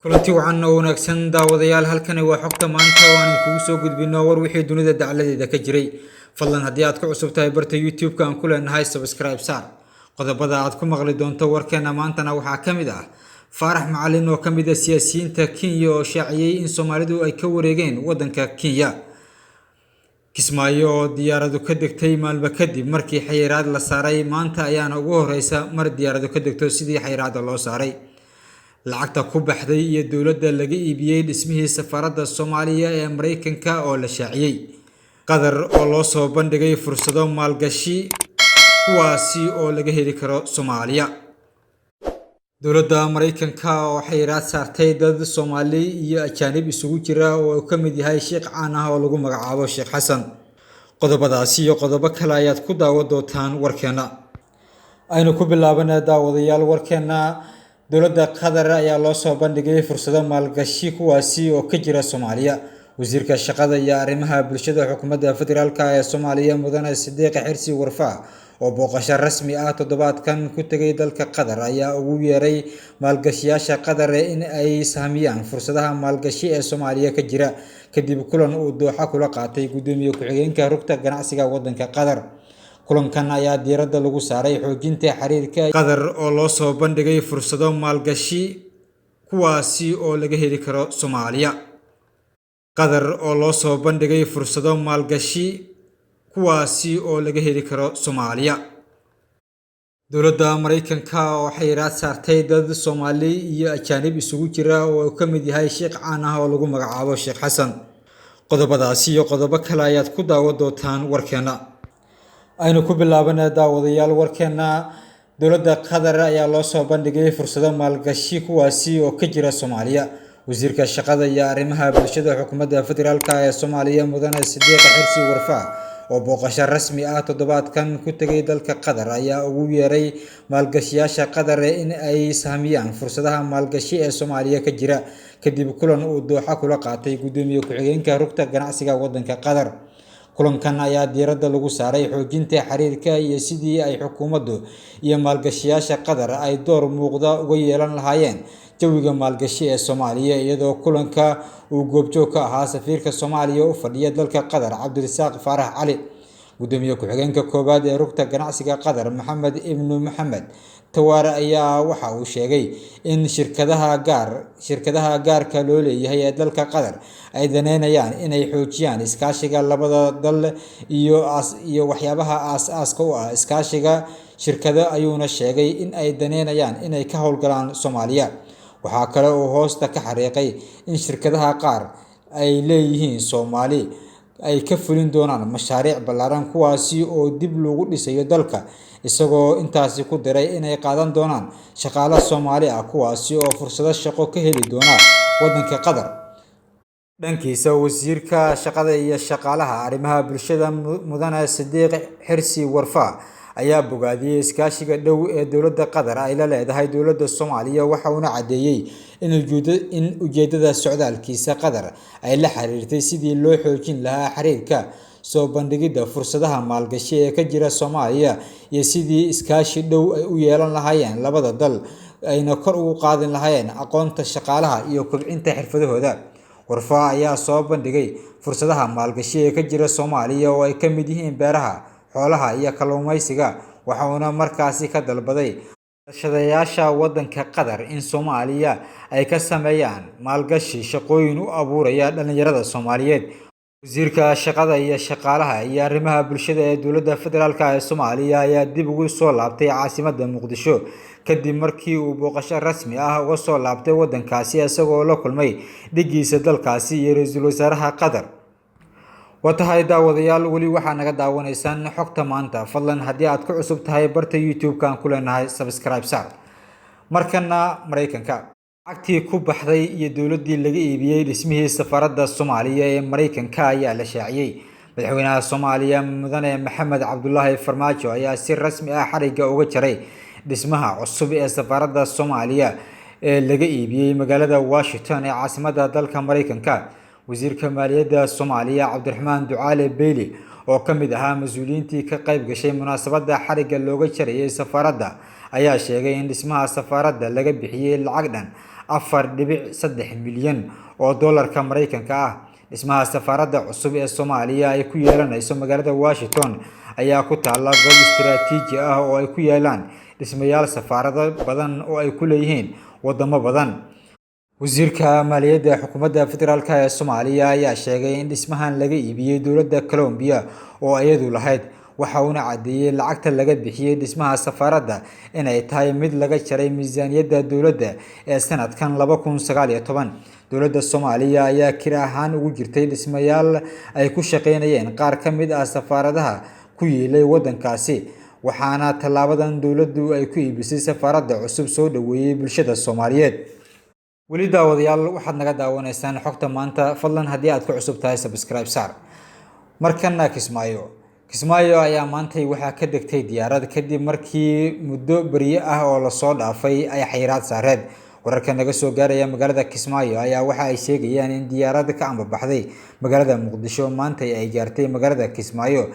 kulanti wacan oo wanaagsan daawadayaal halkani waa xogta maanta oo aan kugu soo gudbino war wixii dunida dacaladeeda ka jiray fadlan haddii aad ku cusub tahay barta youtube-ka aan ku leenahay subscribe saar qodobada aad ku maqli doonto warkeena maantana waxaa ka mid ah faarax macalin oo ka mid ah siyaasiyiinta Kenya oo shaaciyay in Soomaalidu ay ka wareegeen wadanka Kenya kismaayo oo diyaaradu ka degtay maalmo kadib markii xayiraad la saaray maanta ayaana ugu horeysa mar diyaaradu ka degto sidii xayiraad loo saaray lacagta ku baxday iyo dawladda laga iibiyay dhismihii safaaradda Soomaaliya ee Mareykanka oo la shaaciyay qadar oo loo soo bandhigay fursado maalgashi kuwaasi oo laga heli karo Soomaaliya dawladda Mareykanka oo xayiraad saartay dad Soomaali iyo ajaanib isugu jira oo ka mid yahay Sheekh Caan ah oo lagu magacaabo Sheekh Xasan qodobadaasi iyo qodobo kale ayaad ku daawan doontaan warkeena aynu ku bilaabanaa daawadayaal warkeena dawladda Qatar ayaa loo soo bandhigay fursado maalgashi kuwaasi oo ka jira Soomaaliya wasiirka shaqada iyo arrimaha bulshada xukuumadda federaalka ee Soomaaliya mudane Sidiiq Xirsi Warfaa oo booqasho rasmi ah toddobaadkan ku tagay dalka Qatar ayaa ugu yeeray maalgashiyaasha Qatar in ay sahamiyaan fursadaha maalgashi ee Soomaaliya ka jira kadib kulan uu Dooxa kula qaatay gudoomiye ku-xigeenka rugta ganacsiga wadanka Qatar kulankan ayaa diiradda lagu saaray xoojinta xiriirka Qatar oo loo soo bandhigay fursado maalgashi kuwaasi oo laga heli karo Soomaaliya Qatar oo loo soo bandhigay fursado maalgashi kuwaasi oo laga heli karo Soomaaliya dawladda Mareykanka oo xayiraad saartay dad Soomaali iyo ajaanib isugu jira oo ka mid yahay Sheekh Caan ah oo lagu magacaabo Sheekh Xasan qodobadaasi iyo qodobo kale ayaad ku daawan doontaan warkeena aynu ku bilaabanaa daawadayaal warkeena dawladda Qatar ayaa loo soo bandhigay fursado maalgashi kuwaasi oo ka jira Soomaaliya wasiirka shaqada iyo arrimaha bulshada xukuumadda federaalka ee Soomaaliya mudane Sidiiq Xirsi Warfaa oo booqasho rasmi ah toddobaadkan ku tagay dalka Qatar ayaa ugu yeeray maalgashiyaasha Qatar in ay sahamiyaan fursadaha maalgashi ee Soomaaliya ka jira kadib kulan uu Dooxa kula qaatay gudoomiye ku-xigeenka rugta ganacsiga wadanka Qatar kulankan ayaa diiradda lagu saaray xoojinta xiriirka iyo sidii ay xukuumaddu iyo maalgashiyaasha Qatar ay door muuqda uga yeelan lahaayeen jawiga maalgashi ee Soomaaliya iyadoo kulanka uu goobjoog ka ahaa safiirka Soomaaliya u fadhiya dalka Qatar Cabdirasaaq Faarax Cali gudoomiye ku-xigeenka koobaad ee rugta ganacsiga Qatar Maxamed Ibnu Maxamed Tawaare ayaa waxa uu sheegay in shirkadaha gaarka loo leeyahay ee dalka Qatar ay daneynayaan inay xoojiyaan iskaashiga labada dal iyo waxyaabaha aas-aaska u ah iskaashiga shirkada ayuuna sheegay in ay daneynayaan inay ka howlgalaan Soomaaliya waxaa kale oo hoosta ka xariiqay in shirkadaha qaar ay leeyihiin Soomaali ay ka fulin doonaan mashaariic ballaaran kuwaasi oo dib loogu dhisayo dalka isagoo intaasi ku daray inay qaadan doonaan shaqaale Soomaali ah kuwaasi oo fursado shaqo ka heli doona wadanka Qatar dhankiisa wasiirka shaqada iyo shaqaalaha arrimaha bulshada mudane Sidiiq Xirsi Warfaa ayaa bogaadiyay iskaashiga dhow ee dawladda Qatar ay la leedahay dawladda Soomaaliya waxa uu cadeeyay in ujeedada socdaalkiisa Qatar ay la xiriirtay sidii loo xoojin lahaa xiriirka soo bandhigida fursadaha maalgashi ee ka jira Soomaaliya iyo sidii iskaashi dhow ay u yeelan lahaayeen labada dal ayna kor ugu qaadin lahaayeen aqoonta shaqaalaha iyo kobcinta xirfadahooda Warfaa ayaa soo bandhigay fursadaha maalgashi ee ka jira Soomaaliya oo ay ka mid yihiin beeraha xoolaha iyo kalluumaysiga waxa uu markaasi ka dalbaday shaqaalayaasha wadanka Qatar in Soomaaliya ay ka sameeyaan maalgashi shaqooyin u abuuraya dhalinyarada Soomaaliyeed wasiirka shaqada iyo shaqaalaha iyo arrimaha bulshada ee dawladda federaalka ee Soomaaliya ayaa dib ugu soo laabtay caasimadda Muqdisho kadib markii uu booqasho rasmi ah uga soo laabtay wadankaasi isagoo la kulmay dhigiisa dalkaasi iyo ra'iisul wasaaraha Qatar watahay daawadayaal wali waxaa naga daawanaysaan xogta maanta fadlan haddii aad ku cusub tahay barta youtube-ka aan ku leenahay subscribe saar markana Mareykanka lacagtii ku baxday iyo dawladdii laga iibiyay dhismihii safaaradda Soomaaliya ee Mareykanka ayaa la shaaciyay madaxweynaha Soomaaliya mudane Maxamed Cabdullaahi Farmaajo ayaa si rasmi ah xariga uga jaray dhismaha cusub ee safaaradda Soomaaliya ee laga iibiyay magaalada Washington ee caasimadda dalka Mareykanka wasiirka maaliyadda Soomaaliya Cabdiraxmaan Ducaale Beyle oo ka mid ahaa mas'uuliyiintii ka qayb gashay munaasabadda xariga looga jarayay safaaradda ayaa sheegay in dhismaha safaaradda laga bixiyey lacag dhan 4.3 milyan oo doolarka Mareykanka ah. Dhismaha safaaradda cusub ee Soomaaliya ay ku yeelanayso magaalada Washington ayaa ku taalla goob istiraatiiji ah oo ay ku yaalaan dhismayaal safaarado badan oo ay ku leeyihiin wadamo badan. Wasiirka Maaliyadda Xukuumadda Federaalka ee Soomaaliya ayaa sheegay in dhismahan laga iibiyey dowladda Colombia oo iyadu lahayd, waxa uuna cadeeyay lacagta laga bixiyey dhismaha safaaradda inay tahay mid laga jaray miisaaniyadda dowladda ee sanadkan 2019. Dowladda Soomaaliya ayaa kira ahaan ugu jirtay dhismayaal ay ku shaqeynayeen qaar ka mid ah safaaradaha ku yeelay waddankaasi, waxaana tallaabadan dowladdu ay ku iibisay safaaradda cusub soo dhaweeyay bulshada Soomaaliyeed. Weli daawadayaal waxaad naga daawanaysaan xogta maanta, fadlan haddii aad ku cusub tahay subscribe saar. Markana Kismaayo ayaa maantay waxaa ka degtay diyaarad kadib markii muddo bariye ah oo la soo dhaafay ay xayiraad saareed. Wararka naga soo gaaraya magaalada Kismaayo ayaa waxa ay sheegayaan in diyaarad ka ambabaxday magaalada Muqdisho maantay ay gaartay magaalada Kismaayo,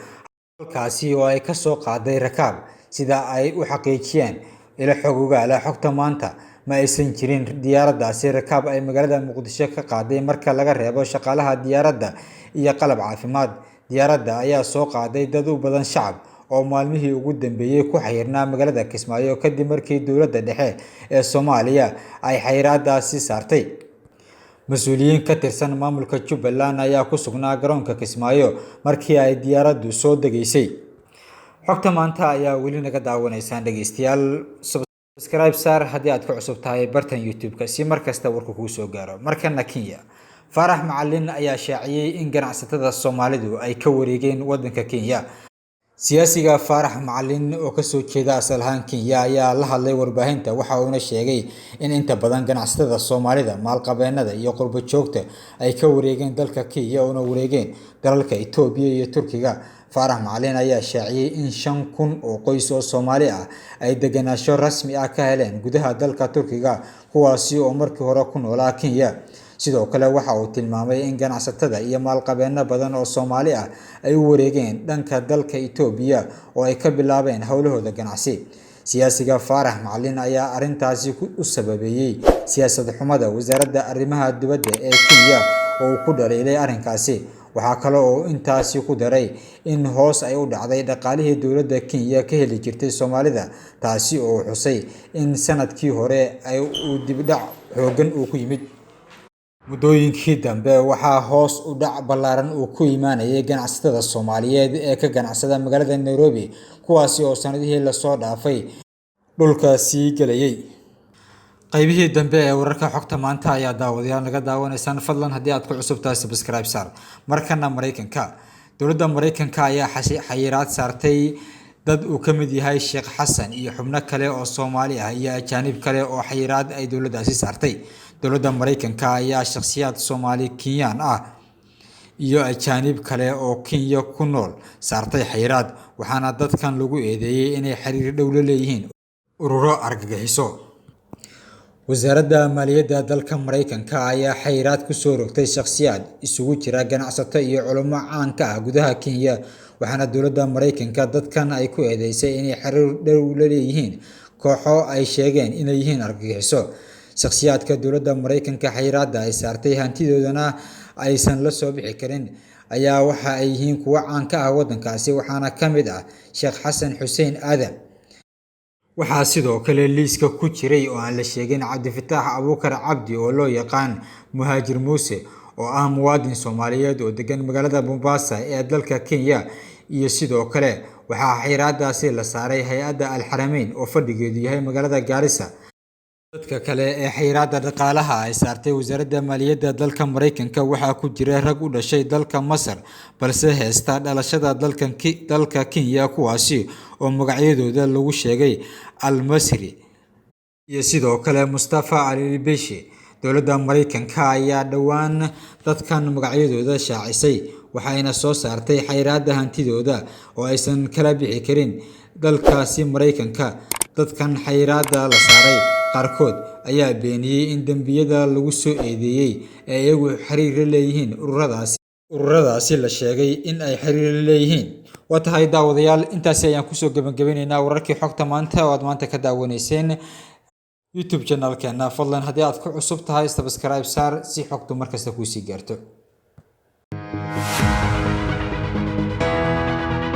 halkaasi oo ay ka soo qaaday rakaab. Sida ay u xaqiijiyeen ilo xog ogaal ah xogta maanta, ma aysan jirin diyaaraddaasi rakaab ay magaalada Muqdisho ka qaaday marka laga reebo shaqaalaha diyaaradda iyo qalab caafimaad. Diyaaradda ayaa soo qaaday dad u badan shacab oo maalmihii ugu dambeeyay ku xayirnaa magaalada Kismaayo kadib markii dowladda dhexe ee Soomaaliya ay xayiraadaasi saartay. Mas'uuliyiin ka tirsan maamulka Jubbaland ayaa ku sugnaa garoonka Kismaayo markii ay diyaaraddu soo degaysay. Xogta maanta ayaa weli naga daawanaysaan dhageystayaal. Subscribe saar haddii aad ku cusub tahay bartan YouTube-ka si markasta warku kuu soo gaaro. Markana Kenya, Faarax Macalin ayaa shaaciyay in ganacsatada Soomaalidu ay ka wareegeen waddanka Kenya. Siyaasiga Faarax Macalin oo ka soo jeeda asal ahaan Kenya ayaa la hadlay warbaahinta, waxa uuna sheegay in inta badan ganacsatada Soomaalida, maalqabeennada iyo qurbo joogta ay ka wareegeen dalka Kenya una wareegeen dalalka Itoobiya iyo Turkiga. Faarax Macalin ayaa shaaciyay in 5,000 oo qoys oo Soomaali ah ay deganaansho rasmi ah ka heleen gudaha dalka Turkiga, kuwaasi oo markii hore ku noolaa Kenya. Sidoo kale waxa uu tilmaamay in ganacsatada iyo maalqabeenno badan oo Soomaali ah ay u wareegeen dhanka dalka Itoobiya oo ay ka bilaabeen howlahooda ganacsi. Siyaasiga Faarax Macalin ayaa arrintaasi u sababeeyay siyaasad xumada wasaaradda arrimaha dibadda ee Kenya oo ku dhaleelay arrinkaasi. Waxa kale oo intaasi ku daray in hoos ay u dhacday dhaqaalihii dowladda Kenya ka heli jirtay Soomaalida, taasi oo xusay in sanadkii hore ay dib u dhac xooggan ku yimid. Muddooyinkii dambe waxaa hoos u dhac ballaaran ku imaanayay ganacsatada Soomaaliyeed ee ka ganacsada magaalada Nairobi, kuwaasi oo sanadihii la soo dhaafay dhulka sii galayay. qaybihii dambe ee wararka xogta maanta ayaa daawadayaal naga daawanaysaan, fadlan haddii aad ku cusub tahay subscribe saar. Markana Mareykanka, dowladda Mareykanka ayaa xayiraad saartay dad uu ka mid yahay Sheekh Xasan iyo xubno kale oo Soomaali ah iyo ajaanib kale oo xayiraad ay dowladdaasi saartay. Dowladda Mareykanka ayaa shakhsiyaad Soomaali Kenyaan ah iyo ajaanib kale oo Kenya ku nool saartay xayiraad, waxaana dadkan lagu eedeeyay inay xiriir dhow la leeyihiin ururo argagixiso. Wasaaradda Maaliyadda dalka Mareykanka ayaa xayiraad ku soo rogtay shakhsiyaad isugu jira ganacsato iyo culamo caan ka ah gudaha Kenya, waxaana dowladda Mareykanka dadkan ay ku eedeysay inay xiriir dhow la leeyihiin kooxo ay sheegeen inay yihiin argagixiso. Shakhsiyaadka dowladda Mareykanka xayiraadda ay saartay hantidoodana aysan la soo bixi karin ayaa waxa ay yihiin kuwa caan ka ah waddankaasi, waxaana ka mid ah Sheekh Xasan Xuseen Aadan. Waxaa sidoo kale liiska ku jiray oo aan la sheegin Cabdifataax Abuukar Cabdi oo loo yaqaan Muhaajir Muuse, oo ah muwaadin Soomaaliyeed oo degan magaalada Mombasa ee dalka Kenya. Iyo sidoo kale waxaa xayiraadaasi la saaray hay'adda Al-Xarameyn oo fadhigeedu yahay magaalada Garissa. Dadka kale ee xayiraadda dhaqaalaha ay saartay wasaaradda maaliyadda dalka Mareykanka waxaa ku jira rag u dhashay dalka Masar balse haysta dhalashada dalka Kenya, kuwaasi oo magacyadooda lagu sheegay Al-Masri iyo sidoo kale Mustafa Al-Bishi. Dowladda Mareykanka ayaa dhawaan dadkan magacyadooda shaacisay, waxayna soo saartay xayiraadda hantidooda oo aysan kala bixi karin dalkaasi Mareykanka. Dadkan xayiraadda la saaray qaarkood ayaa beeniyay in dambiyada lagu soo eedeeyay ee iyagu xiriir la leeyihiin ururadaasi la sheegay in ay xiriir la leeyihiin waa tahay daawadayaal intaasi ayaan kusoo gabagabaynaynaa wararkii xogta maanta oo aad maanta ka daawanayseen YouTube channelkeena. Fadlan haddii aad ku cusub tahay subscribe saar si xogtu markasta kuu sii gaarto.